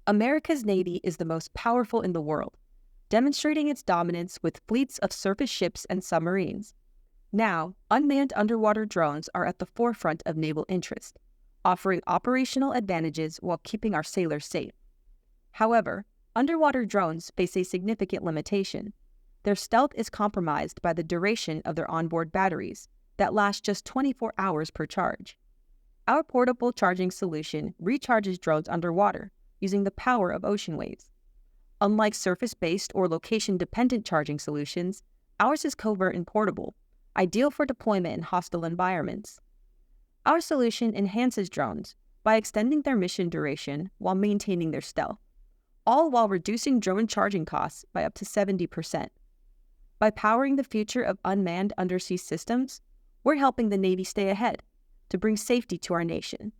America's Navy is the most powerful in the world, demonstrating its dominance with fleets of surface ships and submarines. Now, unmanned underwater drones are at the forefront of naval interest, offering operational advantages while keeping our sailors safe. However, underwater drones face a significant limitation. Their stealth is compromised by the duration of their onboard batteries that last just 24 hours per charge. Our portable charging solution recharges drones underwater using the power of ocean waves. Unlike surface-based or location-dependent charging solutions, ours is covert and portable, ideal for deployment in hostile environments. Our solution enhances drones by extending their mission duration while maintaining their stealth, all while reducing drone charging costs by up to 70%. By powering the future of unmanned undersea systems, we're helping the Navy stay ahead to bring safety to our nation.